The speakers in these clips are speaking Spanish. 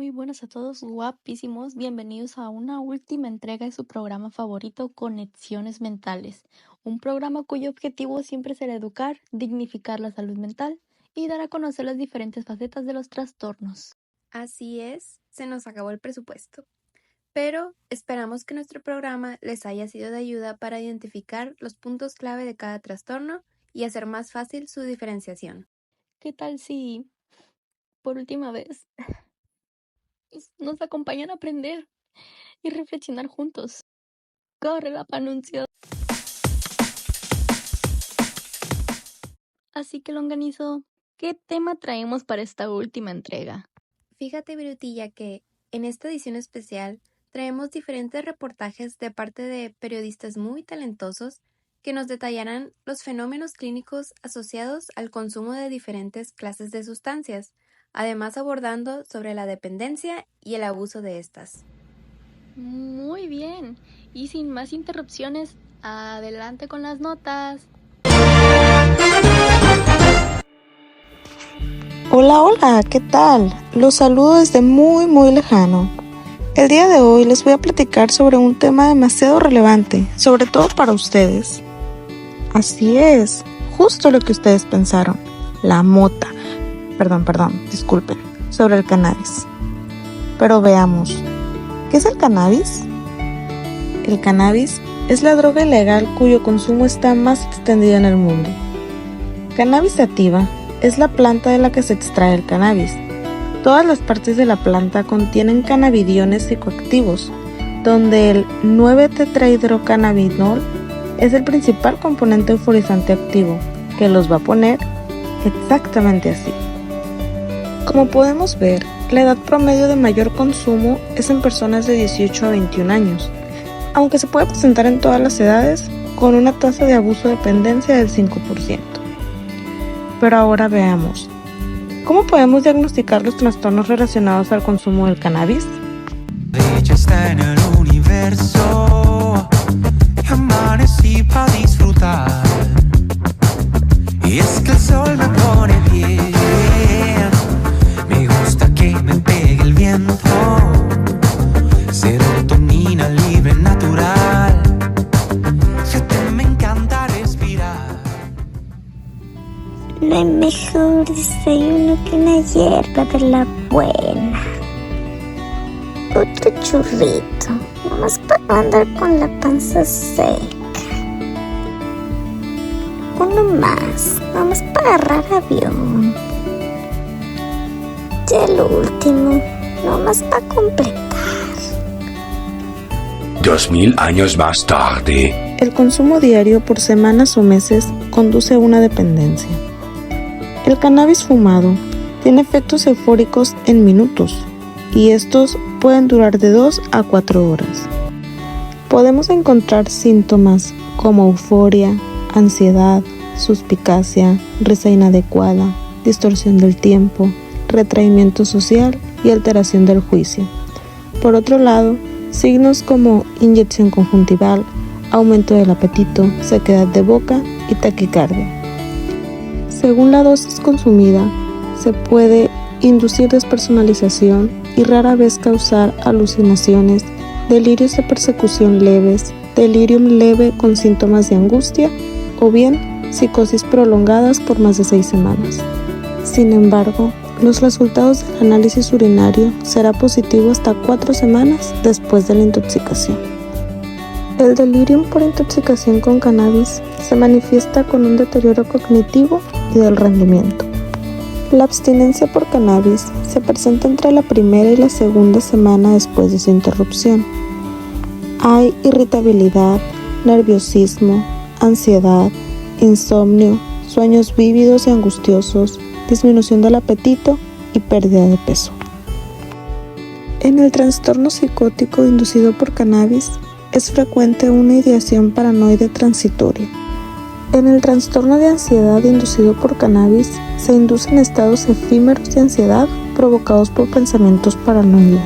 Muy buenas a todos, guapísimos. Bienvenidos a una última entrega de su programa favorito, Conexiones Mentales. Un programa cuyo objetivo siempre será educar, dignificar la salud mental y dar a conocer las diferentes facetas de los trastornos. Así es, se nos acabó el presupuesto. Pero esperamos que nuestro programa les haya sido de ayuda para identificar los puntos clave de cada trastorno y hacer más fácil su diferenciación. ¿Qué tal si, por última vez, nos acompañan a aprender y reflexionar juntos? Corre la anuncio. Así que, longanizo, ¿qué tema traemos para esta última entrega? Fíjate, Virutilla, que en esta edición especial traemos diferentes reportajes de parte de periodistas muy talentosos que nos detallarán los fenómenos clínicos asociados al consumo de diferentes clases de sustancias, además abordando sobre la dependencia y el abuso de estas. Muy bien, y sin más interrupciones, adelante con las notas. Hola, ¿qué tal? Los saludo desde muy lejano. El día de hoy les voy a platicar sobre un tema demasiado relevante, sobre todo para ustedes. Así es, justo lo que ustedes pensaron, la mota. Disculpen, sobre el cannabis. Pero veamos, ¿qué es el cannabis? El cannabis es la droga ilegal cuyo consumo está más extendido en el mundo. Cannabis sativa es la planta de la que se extrae el cannabis. Todas las partes de la planta contienen cannabidiones psicoactivos, donde el 9-tetrahidrocannabinol es el principal componente euforizante activo, que los va a poner exactamente así. Como podemos ver, la edad promedio de mayor consumo es en personas de 18 a 21 años, aunque se puede presentar en todas las edades con una tasa de abuso-dependencia del 5%. Pero ahora veamos, ¿cómo podemos diagnosticar los trastornos relacionados al consumo del cannabis? Ella está en el universo y amanecí para disfrutar. Y es que el sol me pone bien, me gusta que me pegue el viento, serotonina libre natural, fíjate, me encanta respirar. No hay mejor desayuno que una hierba de la buena. Otro churrito, nomás para no andar con la panza seca. Uno más, nomás para agarrar avión. Ya el último, nomás para completar. 2000 años más tarde. El consumo diario por semanas o meses conduce a una dependencia. El cannabis fumado tiene efectos eufóricos en minutos y estos pueden durar de 2 a 4 horas. Podemos encontrar síntomas como euforia, ansiedad, suspicacia, risa inadecuada, distorsión del tiempo, retraimiento social y alteración del juicio. Por otro lado, signos como inyección conjuntival, aumento del apetito, sequedad de boca y taquicardia. Según la dosis consumida, se puede inducir despersonalización y rara vez causar alucinaciones, delirios de persecución leves, delirium leve con síntomas de angustia o bien psicosis prolongadas por más de 6 semanas. Sin embargo, los resultados del análisis urinario será positivo hasta 4 semanas después de la intoxicación. El delirium por intoxicación con cannabis se manifiesta con un deterioro cognitivo y del rendimiento. La abstinencia por cannabis se presenta entre la primera y la segunda semana después de su interrupción. Hay irritabilidad, nerviosismo, ansiedad, insomnio, sueños vívidos y angustiosos, disminución del apetito y pérdida de peso. En el trastorno psicótico inducido por cannabis es frecuente una ideación paranoide transitoria. En el trastorno de ansiedad inducido por cannabis se inducen estados efímeros de ansiedad provocados por pensamientos paranoides.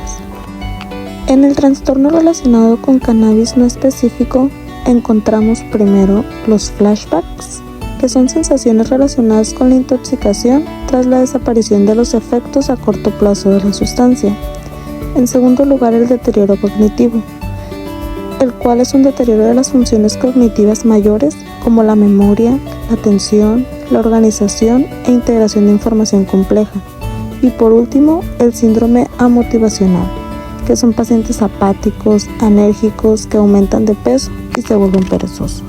En el trastorno relacionado con cannabis no específico encontramos primero los flashbacks, que son sensaciones relacionadas con la intoxicación tras la desaparición de los efectos a corto plazo de la sustancia. En segundo lugar, el deterioro cognitivo, el cual es un deterioro de las funciones cognitivas mayores como la memoria, la atención, la organización e integración de información compleja. Y por último, el síndrome amotivacional, que son pacientes apáticos, anérgicos, que aumentan de peso y se vuelven perezosos.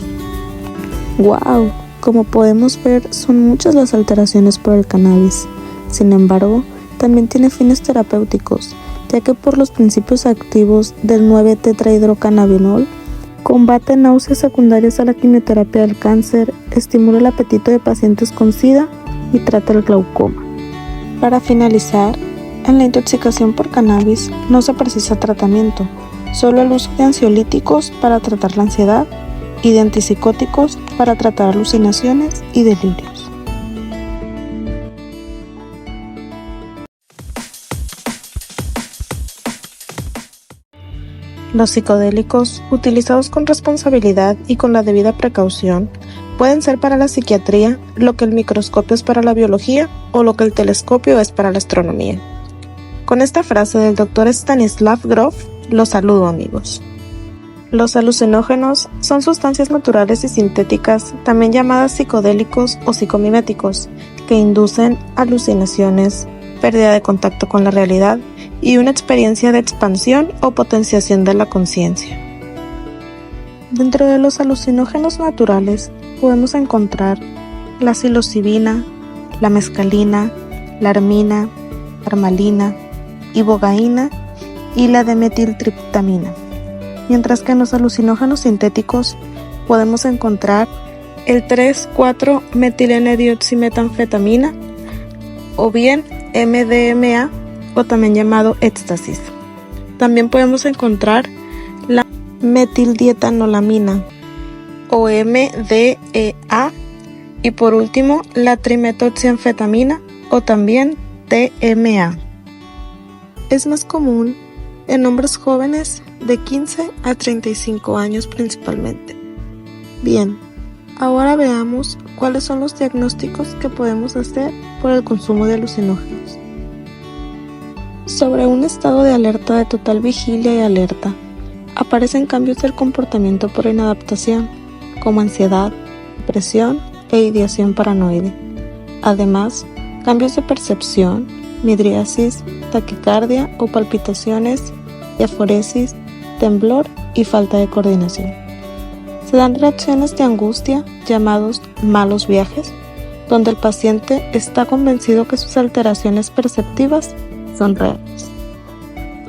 ¡Wow! Como podemos ver, son muchas las alteraciones por el cannabis. Sin embargo, también tiene fines terapéuticos, ya que por los principios activos del 9-tetrahidrocannabinol, combate náuseas secundarias a la quimioterapia del cáncer, estimula el apetito de pacientes con SIDA y trata el glaucoma. Para finalizar, en la intoxicación por cannabis no se precisa tratamiento, solo el uso de ansiolíticos para tratar la ansiedad y de antipsicóticos para tratar alucinaciones y delirios. Los psicodélicos, utilizados con responsabilidad y con la debida precaución, pueden ser para la psiquiatría lo que el microscopio es para la biología o lo que el telescopio es para la astronomía. Con esta frase del Dr. Stanislav Grof, los saludo, amigos. Los alucinógenos son sustancias naturales y sintéticas, también llamadas psicodélicos o psicomiméticos, que inducen alucinaciones, pérdida de contacto con la realidad y una experiencia de expansión o potenciación de la conciencia. Dentro de los alucinógenos naturales podemos encontrar la psilocibina, la mescalina, la armina, armalina, ibogaína y la dimetiltriptamina. Mientras que en los alucinógenos sintéticos podemos encontrar el 3,4-metilene-dioximetanfetamina o bien MDMA o también llamado éxtasis. También podemos encontrar la metildietanolamina o MDEA y por último la trimetoxianfetamina o también TMA. Es más común en hombres jóvenes de 15 a 35 años principalmente. Bien, ahora veamos cuáles son los diagnósticos que podemos hacer por el consumo de alucinógenos. Sobre un estado de alerta de total vigilia y alerta, aparecen cambios del comportamiento por inadaptación, como ansiedad, depresión e ideación paranoide. Además, cambios de percepción, midriasis, taquicardia o palpitaciones, diaforesis, temblor y falta de coordinación. Se dan reacciones de angustia llamados malos viajes, donde el paciente está convencido que sus alteraciones perceptivas son reales.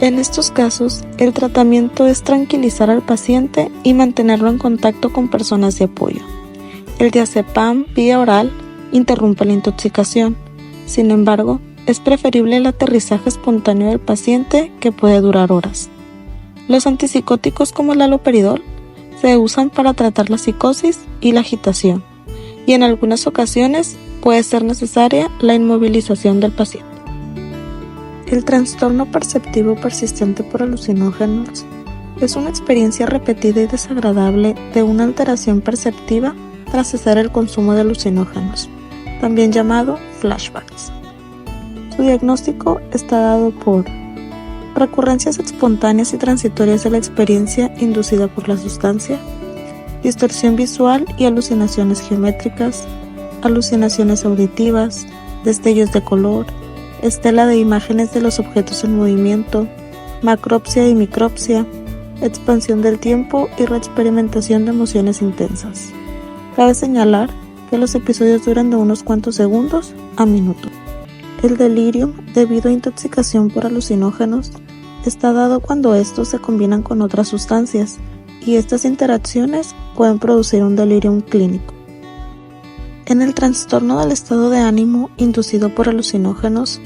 En estos casos, el tratamiento es tranquilizar al paciente y mantenerlo en contacto con personas de apoyo. El diazepam vía oral interrumpe la intoxicación. Sin embargo, es preferible el aterrizaje espontáneo del paciente, que puede durar horas. Los antipsicóticos como el haloperidol se usan para tratar la psicosis y la agitación, y en algunas ocasiones puede ser necesaria la inmovilización del paciente. El trastorno perceptivo persistente por alucinógenos es una experiencia repetida y desagradable de una alteración perceptiva tras cesar el consumo de alucinógenos, también llamado flashbacks. Su diagnóstico está dado por recurrencias espontáneas y transitorias de la experiencia inducida por la sustancia, distorsión visual y alucinaciones geométricas, alucinaciones auditivas, destellos de color, estela de imágenes de los objetos en movimiento, macropsia y micropsia, expansión del tiempo y reexperimentación de emociones intensas. Cabe señalar que los episodios duran de unos cuantos segundos a minutos. El delirium, debido a intoxicación por alucinógenos, está dado cuando estos se combinan con otras sustancias, y estas interacciones pueden producir un delirium clínico. En el trastorno del estado de ánimo inducido por alucinógenos,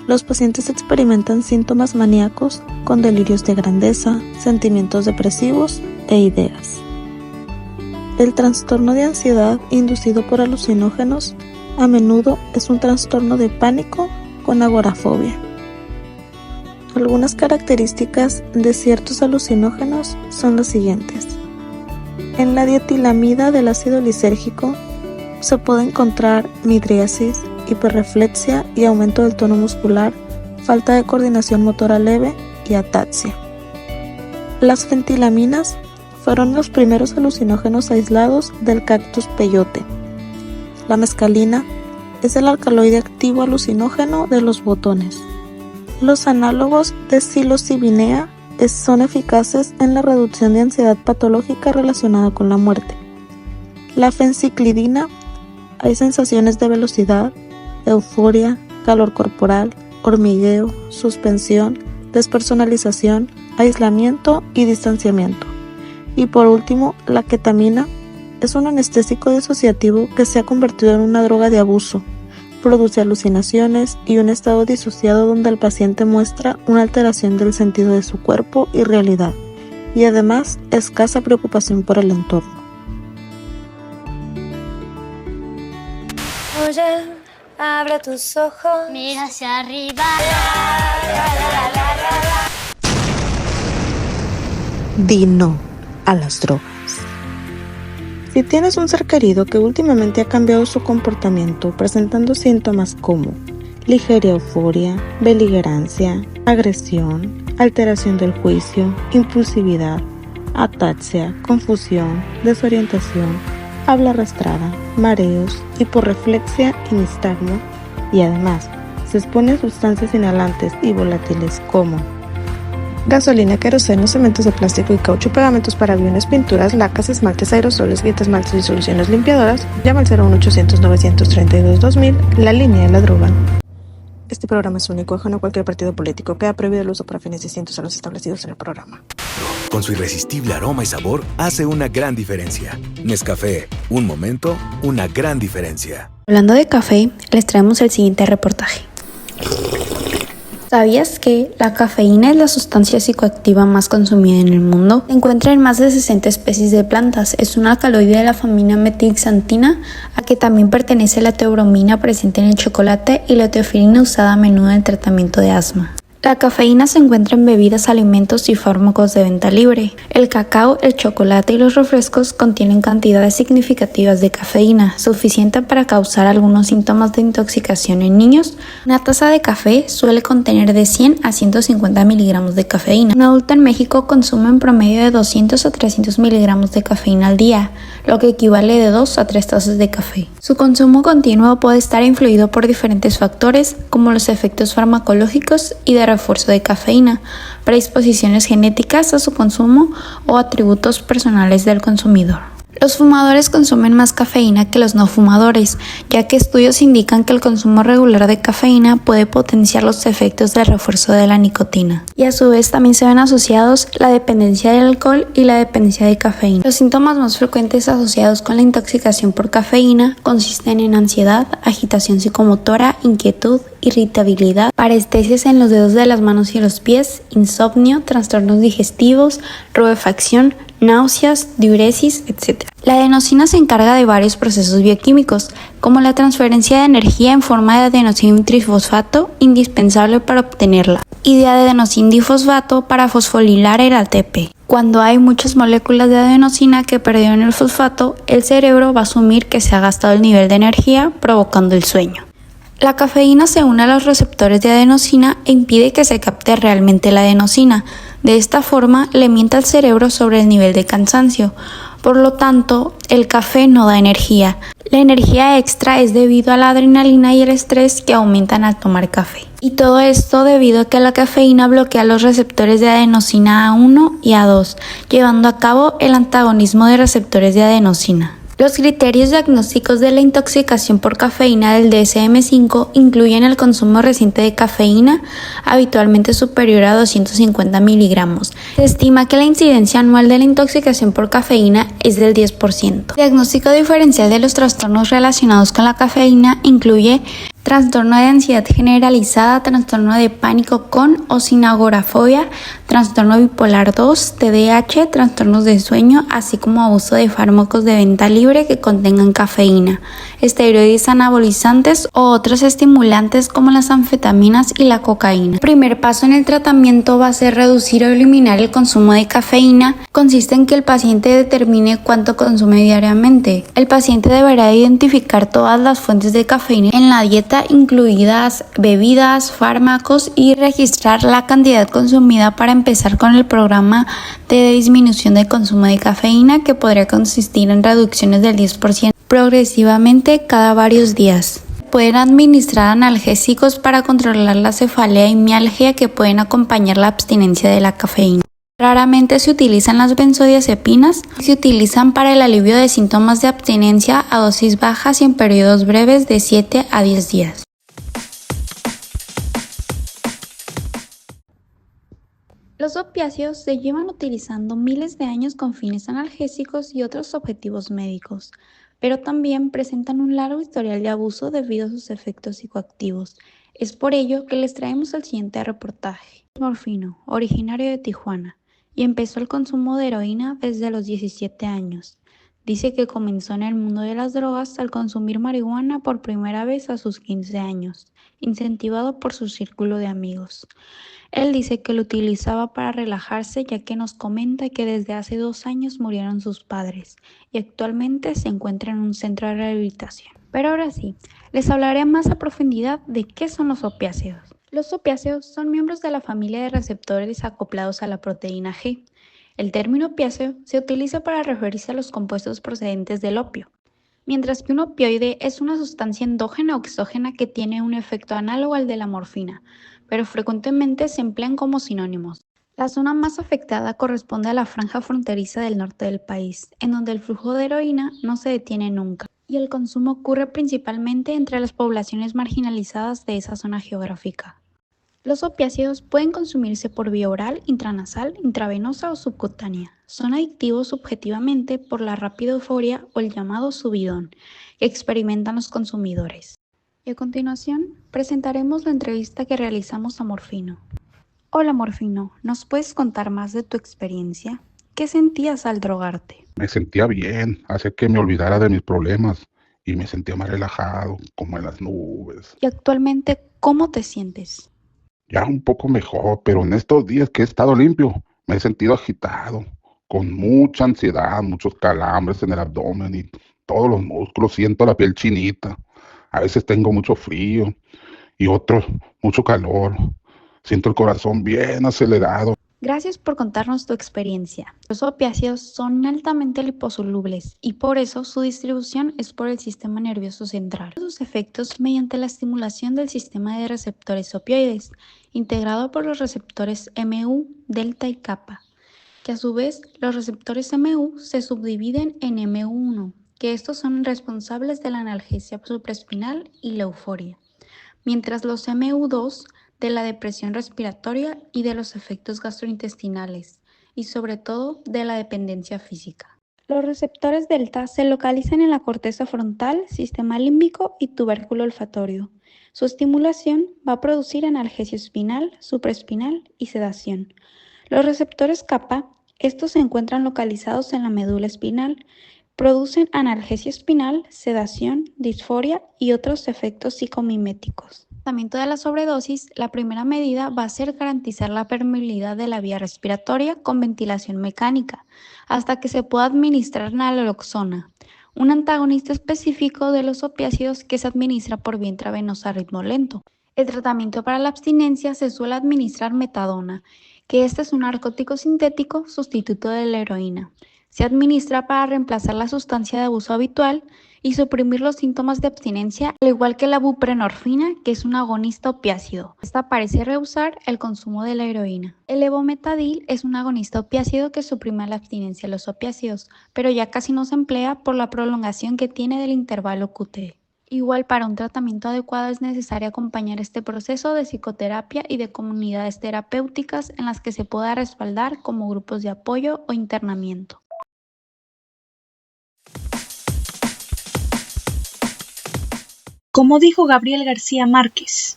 los pacientes experimentan síntomas maníacos con delirios de grandeza, sentimientos depresivos e ideas. El trastorno de ansiedad inducido por alucinógenos a menudo es un trastorno de pánico con agorafobia. Algunas características de ciertos alucinógenos son las siguientes. En la dietilamida del ácido lisérgico se puede encontrar midriasis, hiperreflexia y aumento del tono muscular, falta de coordinación motora leve y ataxia. Las fentilaminas fueron los primeros alucinógenos aislados del cactus peyote. La mescalina es el alcaloide activo alucinógeno de los botones. Los análogos de psilocibinea son eficaces en la reducción de ansiedad patológica relacionada con la muerte. La fenciclidina, hay sensaciones de velocidad, euforia, calor corporal, hormigueo, suspensión, despersonalización, aislamiento y distanciamiento. Y por último, la ketamina es un anestésico disociativo que se ha convertido en una droga de abuso. Produce alucinaciones y un estado disociado donde el paciente muestra una alteración del sentido de su cuerpo y realidad, y además escasa preocupación por el entorno. Oye, abre tus ojos. Mira hacia arriba. Di no a las drogas. Si tienes un ser querido que últimamente ha cambiado su comportamiento presentando síntomas como ligera euforia, beligerancia, agresión, alteración del juicio, impulsividad, ataxia, confusión, desorientación, habla arrastrada, mareos, hiporreflexia y nistagmo, y además se expone a sustancias inhalantes y volátiles como gasolina, queroseno, cementos de plástico y caucho, pegamentos para aviones, pinturas, lacas, esmaltes, aerosoles, grietas, esmaltes y soluciones limpiadoras, llama al 01800-932-2000, la línea de la droga. Este programa es único, ajeno a cualquier partido político. Queda prohibido el uso para fines distintos a los establecidos en el programa. Con su irresistible aroma y sabor, hace una gran diferencia. Nescafé, un momento, una gran diferencia. Hablando de café, les traemos el siguiente reportaje. ¿Sabías que la cafeína es la sustancia psicoactiva más consumida en el mundo? Se encuentra en más de 60 especies de plantas. Es un alcaloide de la familia metilxantina, a que también pertenece la teobromina presente en el chocolate y la teofilina usada a menudo en el tratamiento de asma. La cafeína se encuentra en bebidas, alimentos y fármacos de venta libre. El cacao, el chocolate y los refrescos contienen cantidades significativas de cafeína, suficiente para causar algunos síntomas de intoxicación en niños. Una taza de café suele contener de 100 a 150 miligramos de cafeína. Un adulto en México consume en promedio de 200 a 300 miligramos de cafeína al día, lo que equivale de 2 a 3 tazas de café. Su consumo continuo puede estar influido por diferentes factores, como los efectos farmacológicos y de refuerzo de cafeína, predisposiciones genéticas a su consumo o atributos personales del consumidor. Los fumadores consumen más cafeína que los no fumadores, ya que estudios indican que el consumo regular de cafeína puede potenciar los efectos de refuerzo de la nicotina. Y a su vez también se ven asociados la dependencia del alcohol y la dependencia de cafeína. Los síntomas más frecuentes asociados con la intoxicación por cafeína consisten en ansiedad, agitación psicomotora, inquietud, irritabilidad, parestesias en los dedos de las manos y los pies, insomnio, trastornos digestivos, rubefacción, náuseas, diuresis, etc. La adenosina se encarga de varios procesos bioquímicos, como la transferencia de energía en forma de adenosín trifosfato, indispensable para obtenerla, y de adenosín difosfato para fosforilar el ATP. Cuando hay muchas moléculas de adenosina que perdieron el fosfato, el cerebro va a asumir que se ha gastado el nivel de energía, provocando el sueño. La cafeína se une a los receptores de adenosina e impide que se capte realmente la adenosina. De esta forma, le miente al cerebro sobre el nivel de cansancio. Por lo tanto, el café no da energía. La energía extra es debido a la adrenalina y el estrés que aumentan al tomar café. Y todo esto debido a que la cafeína bloquea los receptores de adenosina A1 y A2, llevando a cabo el antagonismo de receptores de adenosina. Los criterios diagnósticos de la intoxicación por cafeína del DSM-5 incluyen el consumo reciente de cafeína, habitualmente superior a 250 miligramos. Se estima que la incidencia anual de la intoxicación por cafeína es del 10%. El diagnóstico diferencial de los trastornos relacionados con la cafeína incluye trastorno de ansiedad generalizada, trastorno de pánico con o sin agorafobia, trastorno bipolar 2, TDAH, trastornos de sueño, así como abuso de fármacos de venta libre que contengan cafeína, esteroides anabolizantes o otros estimulantes como las anfetaminas y la cocaína. El primer paso en el tratamiento va a ser reducir o eliminar el consumo de cafeína. Consiste en que el paciente determine cuánto consume diariamente. El paciente deberá identificar todas las fuentes de cafeína en la dieta receta, incluidas bebidas, fármacos, y registrar la cantidad consumida para empezar con el programa de disminución del consumo de cafeína, que podría consistir en reducciones del 10% progresivamente cada varios días. Pueden administrar analgésicos para controlar la cefalea y mialgia que pueden acompañar la abstinencia de la cafeína. Raramente se utilizan las benzodiazepinas y se utilizan para el alivio de síntomas de abstinencia a dosis bajas y en periodos breves de 7 a 10 días. Los opiáceos se llevan utilizando miles de años con fines analgésicos y otros objetivos médicos, pero también presentan un largo historial de abuso debido a sus efectos psicoactivos. Es por ello que les traemos el siguiente reportaje. Morfino, originario de Tijuana, y empezó el consumo de heroína desde los 17 años. Dice que comenzó en el mundo de las drogas al consumir marihuana por primera vez a sus 15 años, incentivado por su círculo de amigos. Él dice que lo utilizaba para relajarse, ya que nos comenta que desde hace 2 años murieron sus padres y actualmente se encuentra en un centro de rehabilitación. Pero ahora sí, les hablaré más a profundidad de qué son los opiáceos. Los opiáceos son miembros de la familia de receptores acoplados a la proteína G. El término opiáceo se utiliza para referirse a los compuestos procedentes del opio, mientras que un opioide es una sustancia endógena o exógena que tiene un efecto análogo al de la morfina, pero frecuentemente se emplean como sinónimos. La zona más afectada corresponde a la franja fronteriza del norte del país, en donde el flujo de heroína no se detiene nunca, y el consumo ocurre principalmente entre las poblaciones marginalizadas de esa zona geográfica. Los opiáceos pueden consumirse por vía oral, intranasal, intravenosa o subcutánea. Son adictivos subjetivamente por la rápida euforia o el llamado subidón que experimentan los consumidores. Y a continuación, presentaremos la entrevista que realizamos a Morfino. Hola Morfino, ¿nos puedes contar más de tu experiencia? ¿Qué sentías al drogarte? Me sentía bien, hacía que me olvidara de mis problemas y me sentía más relajado, como en las nubes. ¿Y actualmente cómo te sientes? Ya un poco mejor, pero en estos días que he estado limpio, me he sentido agitado, con mucha ansiedad, muchos calambres en el abdomen y todos los músculos, siento la piel chinita. A veces tengo mucho frío y otros mucho calor. Siento el corazón bien acelerado. Gracias por contarnos tu experiencia. Los opiáceos son altamente liposolubles y por eso su distribución es por el sistema nervioso central. Sus efectos mediante la estimulación del sistema de receptores opioides, integrado por los receptores Mu, delta y kappa, que a su vez los receptores Mu se subdividen en Mu1, que estos son responsables de la analgesia supraespinal y la euforia, mientras los Mu2 de la depresión respiratoria y de los efectos gastrointestinales, y sobre todo de la dependencia física. Los receptores delta se localizan en la corteza frontal, sistema límbico y tubérculo olfatorio. Su estimulación va a producir analgesia espinal, supraespinal y sedación. Los receptores kappa, estos se encuentran localizados en la médula espinal, producen analgesia espinal, sedación, disforia y otros efectos psicomiméticos. En el tratamiento de la sobredosis, la primera medida va a ser garantizar la permeabilidad de la vía respiratoria con ventilación mecánica, hasta que se pueda administrar naloxona, un antagonista específico de los opiáceos que se administra por vía intravenosa a ritmo lento. El tratamiento para la abstinencia se suele administrar metadona, que este es un narcótico sintético sustituto de la heroína. Se administra para reemplazar la sustancia de abuso habitual y suprimir los síntomas de abstinencia, al igual que la buprenorfina, que es un agonista opiácido. Esta parece rehusar el consumo de la heroína. El levometadil es un agonista opiácido que suprime la abstinencia de los opiáceos, pero ya casi no se emplea por la prolongación que tiene del intervalo QT. Igual, para un tratamiento adecuado es necesario acompañar este proceso de psicoterapia y de comunidades terapéuticas en las que se pueda respaldar como grupos de apoyo o internamiento. Como dijo Gabriel García Márquez,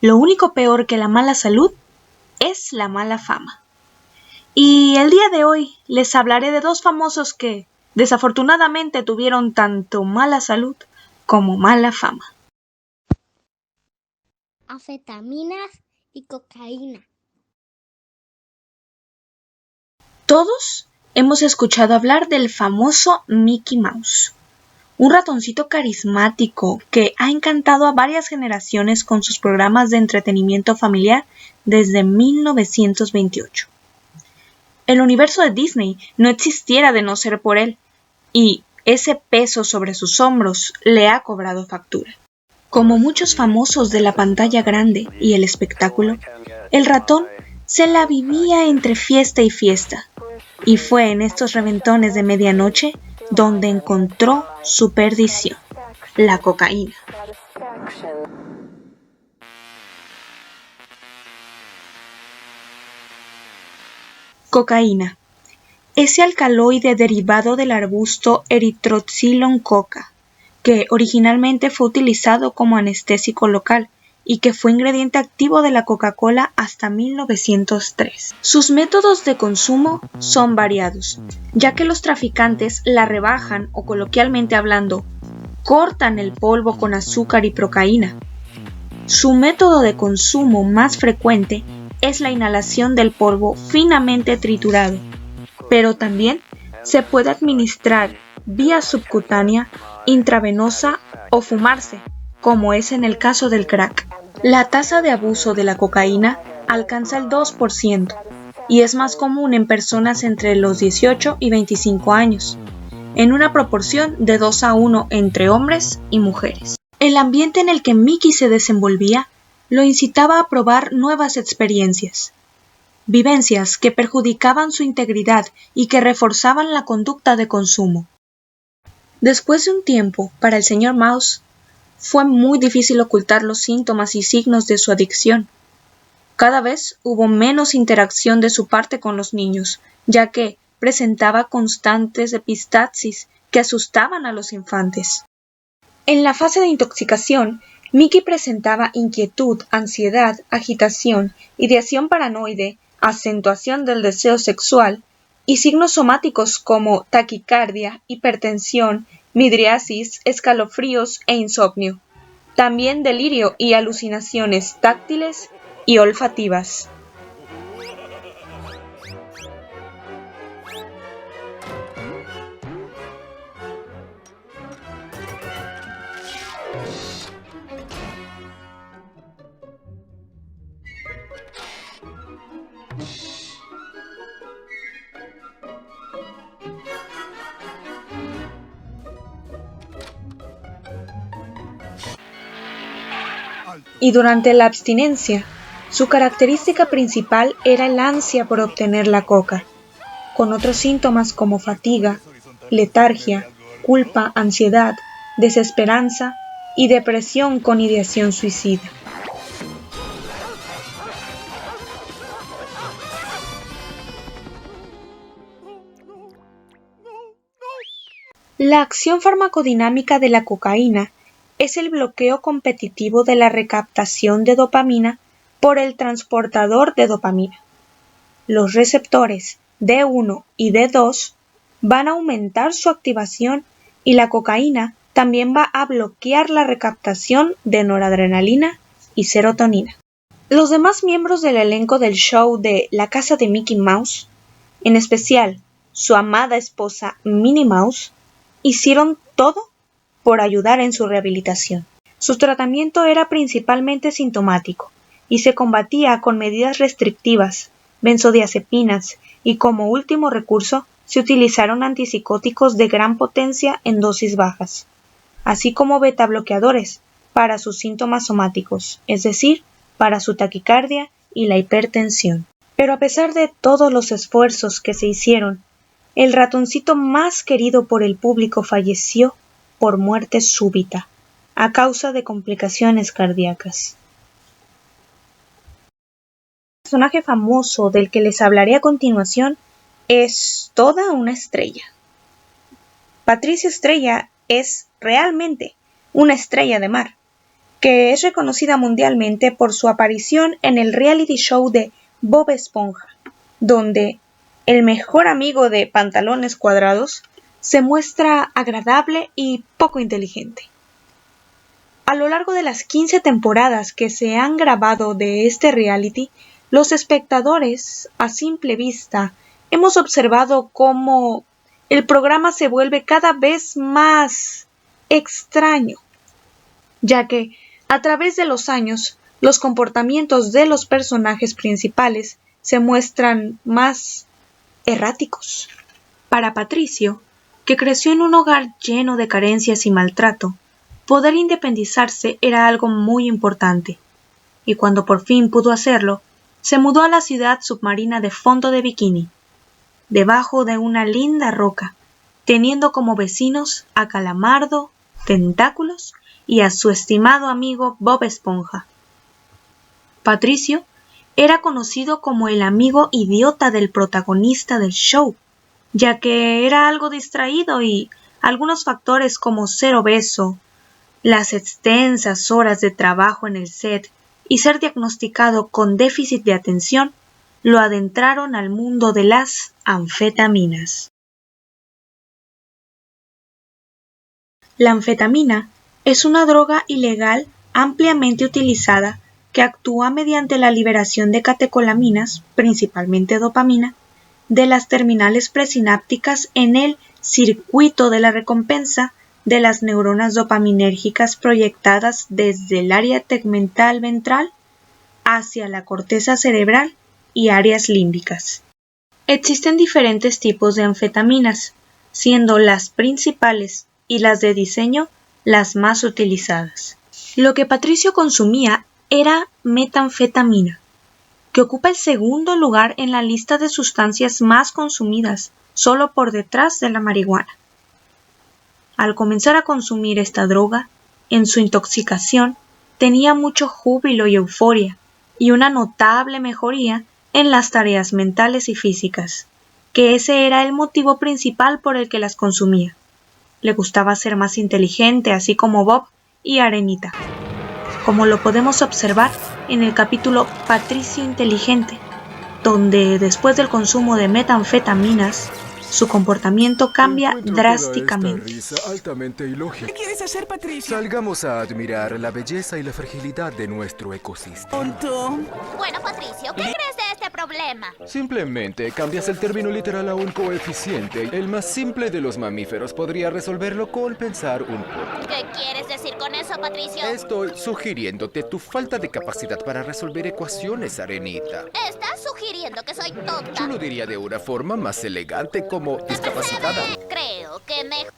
lo único peor que la mala salud es la mala fama. Y el día de hoy les hablaré de 2 famosos que, desafortunadamente, tuvieron tanto mala salud como mala fama. Anfetaminas y cocaína. Todos hemos escuchado hablar del famoso Mickey Mouse, un ratoncito carismático que ha encantado a varias generaciones con sus programas de entretenimiento familiar desde 1928. El universo de Disney no existiera de no ser por él, y ese peso sobre sus hombros le ha cobrado factura. Como muchos famosos de la pantalla grande y el espectáculo, el ratón se la vivía entre fiesta y fiesta, y fue en estos reventones de medianoche donde encontró su perdición, la cocaína. Cocaína. Ese alcaloide derivado del arbusto Erythrocylon coca, que originalmente fue utilizado como anestésico local y que fue ingrediente activo de la Coca-Cola hasta 1903. Sus métodos de consumo son variados, ya que los traficantes la rebajan o, coloquialmente hablando, cortan el polvo con azúcar y procaína. Su método de consumo más frecuente es la inhalación del polvo finamente triturado, pero también se puede administrar vía subcutánea, intravenosa o fumarse, como es en el caso del crack. La tasa de abuso de la cocaína alcanza el 2% y es más común en personas entre los 18 y 25 años, en una proporción de 2:1 entre hombres y mujeres. El ambiente en el que Mickey se desenvolvía lo incitaba a probar nuevas experiencias, vivencias que perjudicaban su integridad y que reforzaban la conducta de consumo. Después de un tiempo, para el señor Mouse, fue muy difícil ocultar los síntomas y signos de su adicción. Cada vez hubo menos interacción de su parte con los niños, ya que presentaba constantes epistaxis que asustaban a los infantes. En la fase de intoxicación, Mickey presentaba inquietud, ansiedad, agitación, ideación paranoide, acentuación del deseo sexual y signos somáticos como taquicardia, hipertensión, midriasis, escalofríos e insomnio. También delirio y alucinaciones táctiles y olfativas. Y durante la abstinencia, su característica principal era el ansia por obtener la coca, con otros síntomas como fatiga, letargia, culpa, ansiedad, desesperanza y depresión con ideación suicida. La acción farmacodinámica de la cocaína es el bloqueo competitivo de la recaptación de dopamina por el transportador de dopamina. Los receptores D1 y D2 van a aumentar su activación y la cocaína también va a bloquear la recaptación de noradrenalina y serotonina. Los demás miembros del elenco del show de La Casa de Mickey Mouse, en especial su amada esposa Minnie Mouse, hicieron todo por ayudar en su rehabilitación. Su tratamiento era principalmente sintomático y se combatía con medidas restrictivas, benzodiazepinas y como último recurso se utilizaron antipsicóticos de gran potencia en dosis bajas, así como betabloqueadores para sus síntomas somáticos, es decir, para su taquicardia y la hipertensión. Pero a pesar de todos los esfuerzos que se hicieron, el ratoncito más querido por el público falleció por muerte súbita, a causa de complicaciones cardíacas. El personaje famoso del que les hablaré a continuación es toda una estrella. Patricia Estrella es realmente una estrella de mar, que es reconocida mundialmente por su aparición en el reality show de Bob Esponja, donde el mejor amigo de Pantalones Cuadrados se muestra agradable y poco inteligente. A lo largo de las 15 temporadas que se han grabado de este reality, los espectadores, a simple vista, hemos observado cómo el programa se vuelve cada vez más extraño, ya que, a través de los años, los comportamientos de los personajes principales se muestran más erráticos. Para Patricio, que creció en un hogar lleno de carencias y maltrato, poder independizarse era algo muy importante, y cuando por fin pudo hacerlo, se mudó a la ciudad submarina de Fondo de Bikini, debajo de una linda roca, teniendo como vecinos a Calamardo, Tentáculos y a su estimado amigo Bob Esponja. Patricio era conocido como el amigo idiota del protagonista del show, ya que era algo distraído y algunos factores como ser obeso, las extensas horas de trabajo en el set y ser diagnosticado con déficit de atención lo adentraron al mundo de las anfetaminas. La anfetamina es una droga ilegal ampliamente utilizada que actúa mediante la liberación de catecolaminas, principalmente dopamina, de las terminales presinápticas en el circuito de la recompensa de las neuronas dopaminérgicas proyectadas desde el área tegmental ventral hacia la corteza cerebral y áreas límbicas. Existen diferentes tipos de anfetaminas, siendo las principales y las de diseño las más utilizadas. Lo que Patricio consumía era metanfetamina, que ocupa el segundo lugar en la lista de sustancias más consumidas, solo por detrás de la marihuana. Al comenzar a consumir esta droga, en su intoxicación, tenía mucho júbilo y euforia, y una notable mejoría en las tareas mentales y físicas, que ese era el motivo principal por el que las consumía. Le gustaba ser más inteligente, así como Bob y Arenita, como lo podemos observar en el capítulo Patricio Inteligente, donde después del consumo de metanfetaminas, su comportamiento cambia drásticamente. Esta risa altamente ilógica. ¿Qué quieres hacer, Patricia? Salgamos a admirar la belleza y la fragilidad de nuestro ecosistema. Tonto. Bueno, Patricio, ¿qué crees de este problema? Simplemente cambias el término literal a un coeficiente. El más simple de los mamíferos podría resolverlo con pensar un poco. ¿Qué quieres decir con eso, Patricio? Estoy sugiriéndote tu falta de capacidad para resolver ecuaciones, Arenita. ¿Estás sugiriendo que soy tonta? Yo lo diría de una forma más elegante, como discapacitada. Creo que mejor.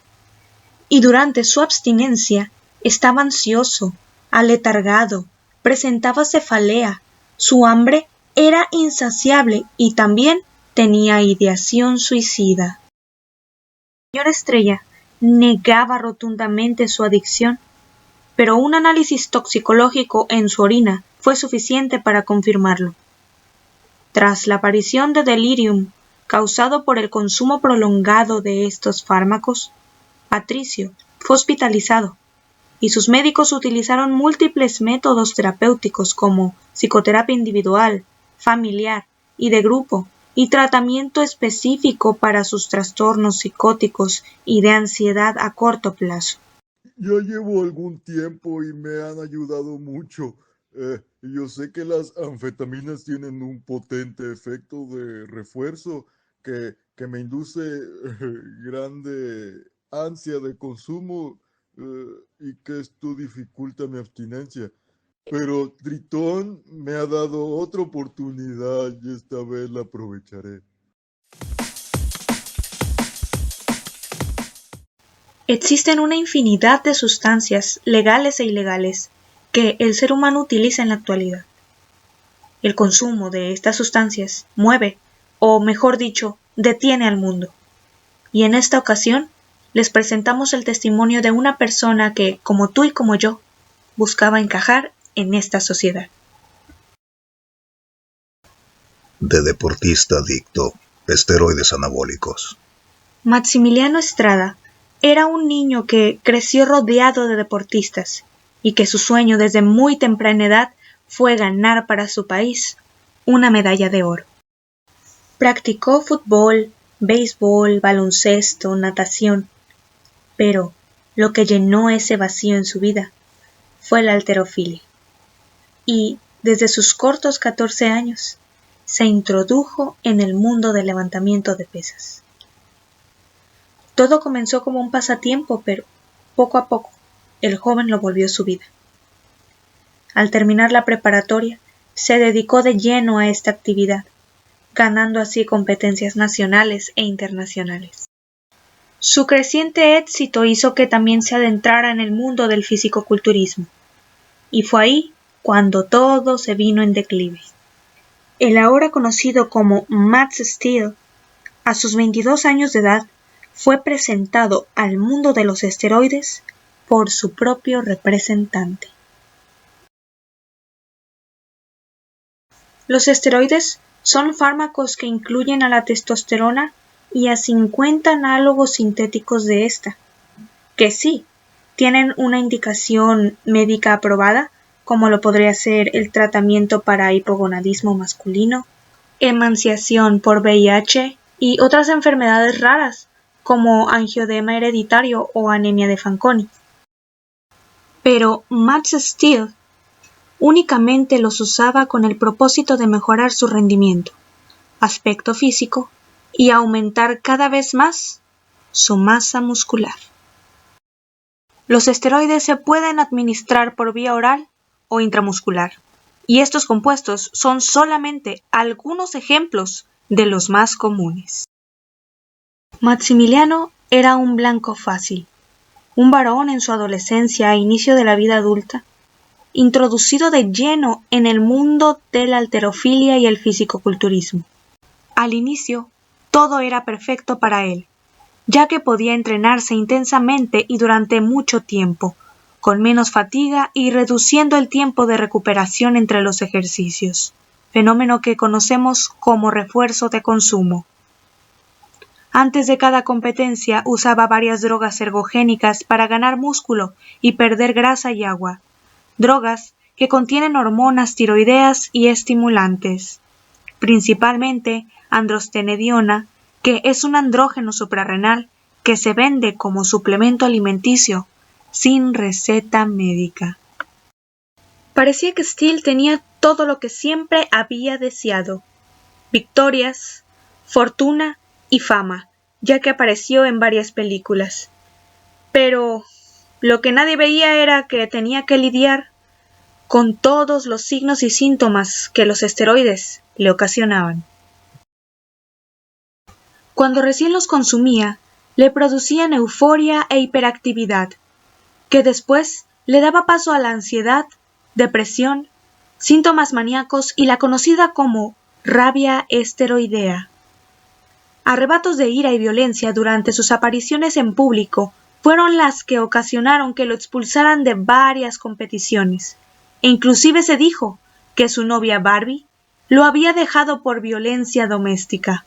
Y durante su abstinencia estaba ansioso, aletargado, presentaba cefalea, su hambre era insaciable y también tenía ideación suicida. La señora Estrella negaba rotundamente su adicción, pero un análisis toxicológico en su orina fue suficiente para confirmarlo. Tras la aparición de delirium causado por el consumo prolongado de estos fármacos, Patricio fue hospitalizado y sus médicos utilizaron múltiples métodos terapéuticos como psicoterapia individual, familiar y de grupo y tratamiento específico para sus trastornos psicóticos y de ansiedad a corto plazo. Ya llevo algún tiempo y me han ayudado mucho. Yo sé que las anfetaminas tienen un potente efecto de refuerzo que me induce grande ansia de consumo y que esto dificulta mi abstinencia. Pero Tritón me ha dado otra oportunidad y esta vez la aprovecharé. Existen una infinidad de sustancias legales e ilegales que el ser humano utiliza en la actualidad. El consumo de estas sustancias mueve, o mejor dicho, detiene al mundo. Y en esta ocasión les presentamos el testimonio de una persona que, como tú y como yo, buscaba encajar en esta sociedad. De deportista adicto, esteroides anabólicos. Maximiliano Estrada era un niño que creció rodeado de deportistas y que su sueño desde muy temprana edad fue ganar para su país una medalla de oro. Practicó fútbol, béisbol, baloncesto, natación, pero lo que llenó ese vacío en su vida fue la halterofilia. Y desde sus cortos 14 años se introdujo en el mundo del levantamiento de pesas. Todo comenzó como un pasatiempo, pero poco a poco, el joven lo volvió su vida. Al terminar la preparatoria, se dedicó de lleno a esta actividad, ganando así competencias nacionales e internacionales. Su creciente éxito hizo que también se adentrara en el mundo del fisicoculturismo, y fue ahí cuando todo se vino en declive. El ahora conocido como Matt Steele, a sus 22 años de edad, fue presentado al mundo de los esteroides por su propio representante. Los esteroides son fármacos que incluyen a la testosterona y a 50 análogos sintéticos de esta, que sí, tienen una indicación médica aprobada, como lo podría ser el tratamiento para hipogonadismo masculino, emanciación por VIH y otras enfermedades raras, como angioedema hereditario o anemia de Fanconi. Pero Matt Steele únicamente los usaba con el propósito de mejorar su rendimiento, aspecto físico y aumentar cada vez más su masa muscular. Los esteroides se pueden administrar por vía oral o intramuscular, y estos compuestos son solamente algunos ejemplos de los más comunes. Maximiliano era un blanco fácil, un varón en su adolescencia a inicio de la vida adulta, introducido de lleno en el mundo de la halterofilia y el fisicoculturismo. Al inicio, todo era perfecto para él, ya que podía entrenarse intensamente y durante mucho tiempo, con menos fatiga y reduciendo el tiempo de recuperación entre los ejercicios, fenómeno que conocemos como refuerzo de consumo. Antes de cada competencia usaba varias drogas ergogénicas para ganar músculo y perder grasa y agua, drogas que contienen hormonas tiroideas y estimulantes, principalmente androstenediona, que es un andrógeno suprarrenal que se vende como suplemento alimenticio sin receta médica. Parecía que Steele tenía todo lo que siempre había deseado: victorias, fortuna y fama, ya que apareció en varias películas. Pero lo que nadie veía era que tenía que lidiar con todos los signos y síntomas que los esteroides le ocasionaban. Cuando recién los consumía, le producían euforia e hiperactividad, que después le daba paso a la ansiedad, depresión, síntomas maníacos y la conocida como rabia esteroidea. Arrebatos de ira y violencia durante sus apariciones en público fueron las que ocasionaron que lo expulsaran de varias competiciones, e inclusive se dijo que su novia Barbie lo había dejado por violencia doméstica.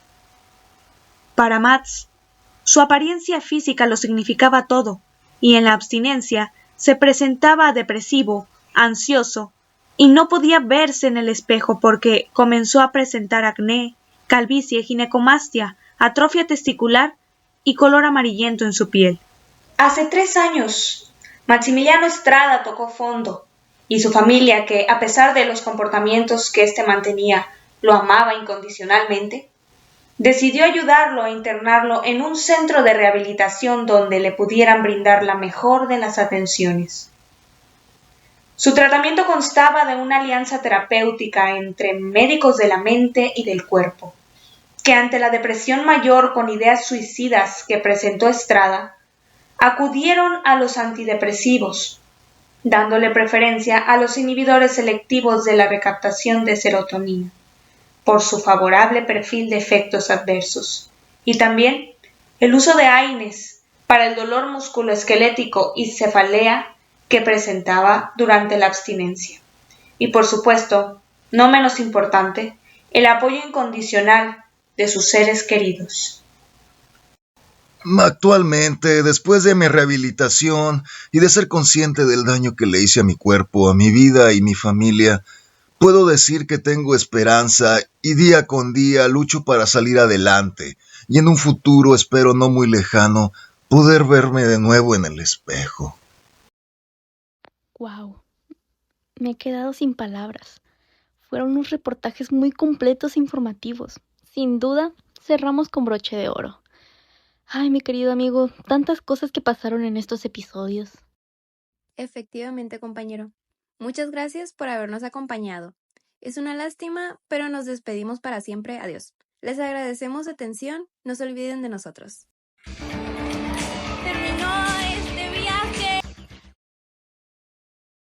Para Max, su apariencia física lo significaba todo, y en la abstinencia se presentaba depresivo, ansioso, y no podía verse en el espejo porque comenzó a presentar acné, calvicie, ginecomastia, atrofia testicular y color amarillento en su piel. Hace 3 años, Maximiliano Estrada tocó fondo, y su familia, que a pesar de los comportamientos que éste mantenía, lo amaba incondicionalmente, decidió ayudarlo a internarlo en un centro de rehabilitación donde le pudieran brindar la mejor de las atenciones. Su tratamiento constaba de una alianza terapéutica entre médicos de la mente y del cuerpo, que ante la depresión mayor con ideas suicidas que presentó Estrada, acudieron a los antidepresivos, dándole preferencia a los inhibidores selectivos de la recaptación de serotonina, por su favorable perfil de efectos adversos, y también el uso de AINES para el dolor musculoesquelético y cefalea que presentaba durante la abstinencia. Y por supuesto, no menos importante, el apoyo incondicional de sus seres queridos. Actualmente, después de mi rehabilitación y de ser consciente del daño que le hice a mi cuerpo, a mi vida y mi familia, puedo decir que tengo esperanza y día con día lucho para salir adelante y en un futuro, espero no muy lejano, poder verme de nuevo en el espejo. Wow, me he quedado sin palabras. Fueron unos reportajes muy completos e informativos. Sin duda, cerramos con broche de oro. Ay, mi querido amigo, tantas cosas que pasaron en estos episodios. Efectivamente, compañero. Muchas gracias por habernos acompañado. Es una lástima, pero nos despedimos para siempre. Adiós. Les agradecemos su atención. No se olviden de nosotros.